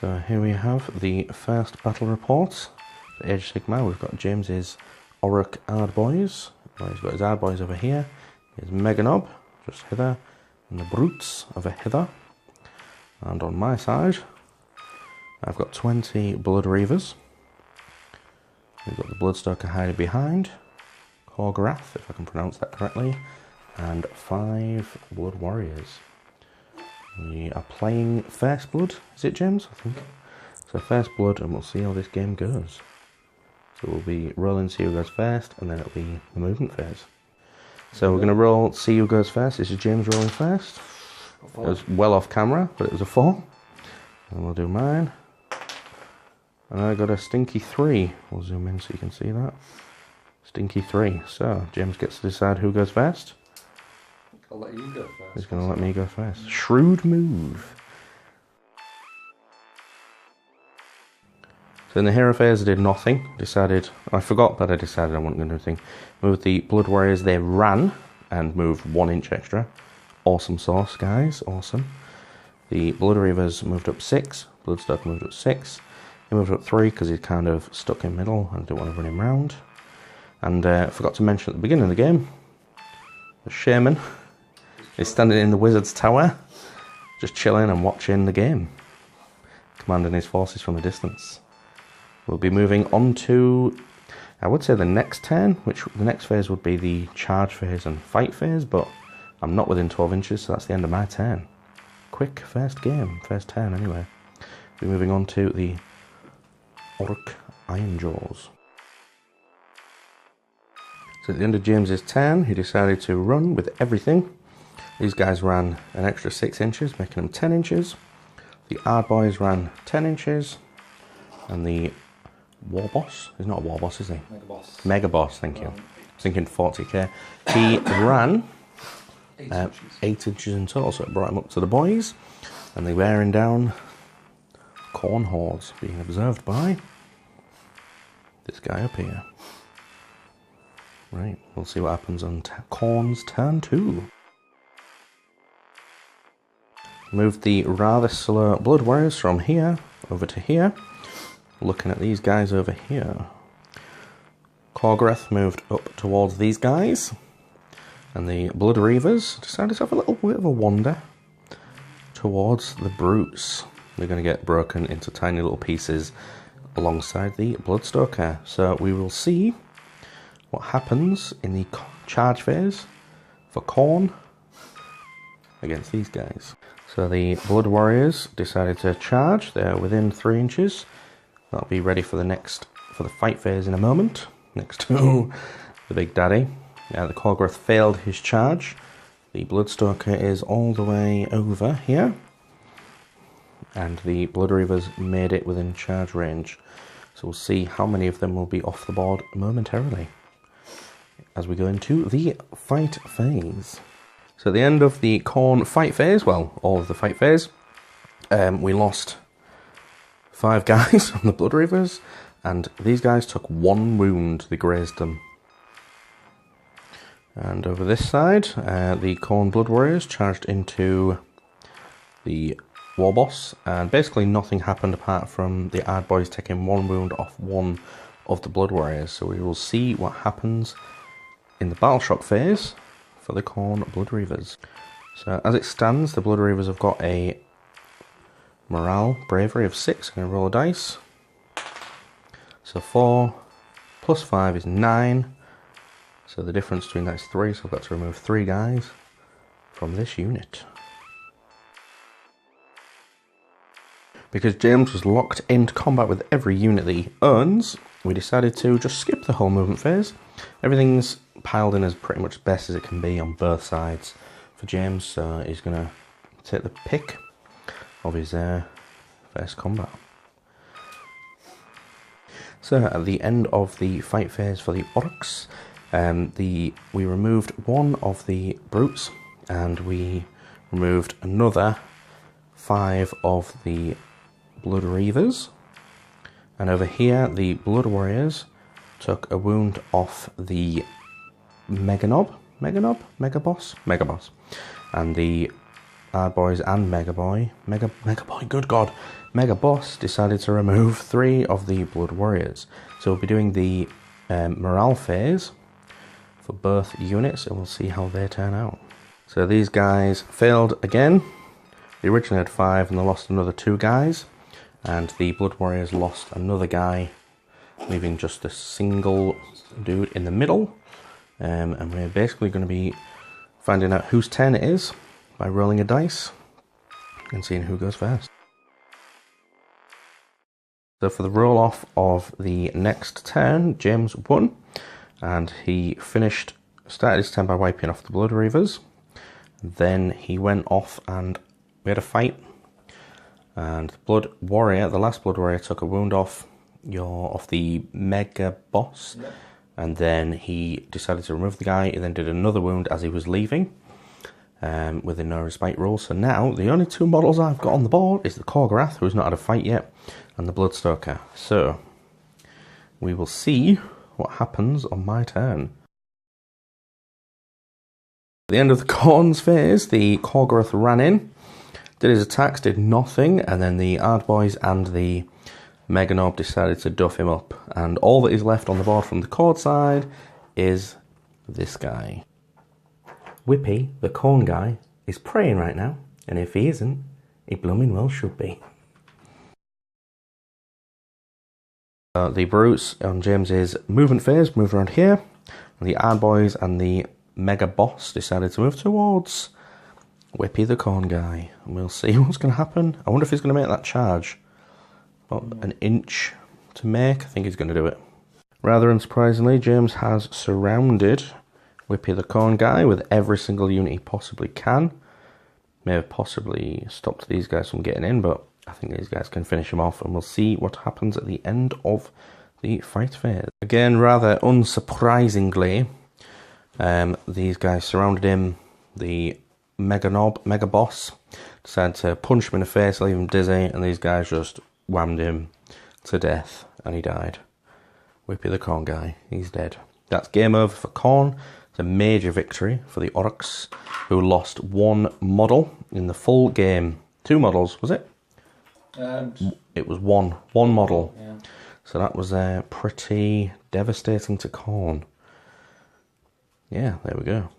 So here we have the first battle reports for Age Sigmar. We've got James's Orc Ardboys. Well, he's got his Ardboys over here. His Meganob, just hither. And the Brutes over hither. And on my side, I've got 20 Blood Reavers. We've got the Bloodstoker hiding behind. Khorne, if I can pronounce that correctly. And 5 Blood Warriors. We are playing First Blood, is it, James? I think. So First Blood, and we'll see how this game goes. So we'll be rolling, see who goes first, and then it'll be the movement phase. So we're going to roll, see who goes first. This is James rolling first. It was well off camera, but it was a 4. And we'll do mine. And I got a stinky 3. We'll zoom in so you can see that. Stinky 3. So James gets to decide who goes first. I'll let you go first. He's going to let me go first. Shrewd move. So in the hero phase I did nothing. I forgot, but I decided I wasn't going to do anything. Moved the Blood Warriors, they ran and moved 1 inch extra. Awesome sauce, guys, awesome. The Blood Reavers moved up 6. Bloodstock moved up 6. He moved up 3 because he's kind of stuck in the middle and I didn't want to run him round. And I forgot to mention at the beginning of the game, the Shaman is standing in the Wizard's Tower, just chilling and watching the game, commanding his forces from a distance. We'll be moving on to, I would say, the next turn, which the next phase would be the charge phase and fight phase, but I'm not within 12 inches, so that's the end of my turn. Quick first game, first turn anyway. We're moving on to the Orc Ironjawz. So at the end of James's turn, he decided to run with everything. These guys ran an extra 6 inches, making them 10 inches. The Ardboys ran 10 inches. And the Warboss, he's not a Warboss, is he? Megaboss. Megaboss, thank you. I was thinking 40k. He ran 8 inches in total, so it brought him up to the boys. And they're wearing down Khorne hordes, being observed by this guy up here. Right, we'll see what happens on Khorne's turn 2. Moved the rather slow Blood Warriors from here over to here. Looking at these guys over here. Khorne moved up towards these guys. And the Blood Reavers decided to have a little bit of a wander towards the Brutes. They're going to get broken into tiny little pieces alongside the Bloodstoker. So we will see what happens in the charge phase for Khorne against these guys. So the Blood Warriors decided to charge. They're within 3 inches. That'll be ready for the fight phase in a moment. Next to the Big Daddy. The Khorne failed his charge. The Bloodstoker is all the way over here. And the Blood Reavers made it within charge range. So we'll see how many of them will be off the board momentarily as we go into the fight phase. So at the end of the Khorne fight phase, well, all of the fight phase, we lost 5 guys on the Blood Reavers, and these guys took 1 wound, they grazed them. And over this side, the Khorne Blood Warriors charged into the Warboss, and basically nothing happened apart from the Ardboys taking 1 wound off 1 of the Blood Warriors. So we will see what happens in the Battle Shock phase for the Khorne Blood Reavers. So as it stands, the Blood Reavers have got a morale bravery of 6. I'm going to roll a dice. So 4 plus 5 is 9. So the difference between that is 3, so I've got to remove 3 guys from this unit. Because James was locked into combat with every unit that he owns, we decided to just skip the whole movement phase. Everything's piled in as pretty much best as it can be on both sides for James, so he's going to take the pick of his first combat. So at the end of the fight phase for the Orcs, we removed 1 of the Brutes, and we removed another 5 of the Blood Reavers. And over here, the Blood Warriors took a wound off the Megaboss, and the Hard Boys and Mega Boy, good God, Mega Boss decided to remove 3 of the Blood Warriors. So we'll be doing the morale phase for both units, and we'll see how they turn out. So these guys failed again. They originally had 5 and they lost another 2 guys, and the Blood Warriors lost another guy, leaving just a single dude in the middle. And we're basically going to be finding out whose turn it is by rolling a dice and seeing who goes first. So for the roll off of the next turn, James won, and he started his turn by wiping off the Blood Reavers. Then he went off and we had a fight, and the last Blood Warrior took a wound off the Mega Boss. Yep. And then he decided to remove the guy. He then did another wound as he was leaving, with a no respite rule. So now the only 2 models I've got on the board is the Khorne, who's not had a fight yet, and the Bloodstoker. So we will see what happens on my turn. At the end of the Khorne's phase, the Khorne ran in, did his attacks, did nothing, and then the Hard Boys and the Mega Nob decided to duff him up, and all that is left on the board from the Khorne side is this guy. Whippy, the Khorne guy, is praying right now, and if he isn't, he blooming well should be. The brutes on James's movement phase moved around here, and the Hard Boys and the Mega Boss decided to move towards Whippy, the Khorne guy, and we'll see what's going to happen. I wonder if he's going to make that charge. About an inch to make. I think he's going to do it. Rather unsurprisingly, James has surrounded Whippy the Khorne guy with every single unit he possibly can. May have possibly stopped these guys from getting in, but I think these guys can finish him off, and we'll see what happens at the end of the fight phase. Again, rather unsurprisingly, these guys surrounded him. The Mega Boss decided to punch him in the face, leave him dizzy, and these guys just whammed him to death, and he died. Whippy the Khorne guy, he's dead. That's game over for Khorne. It's a major victory for the Orcs, who lost 1 model in the full game. 2 models, was it? It was one model. Yeah. So that was pretty devastating to Khorne. Yeah, there we go.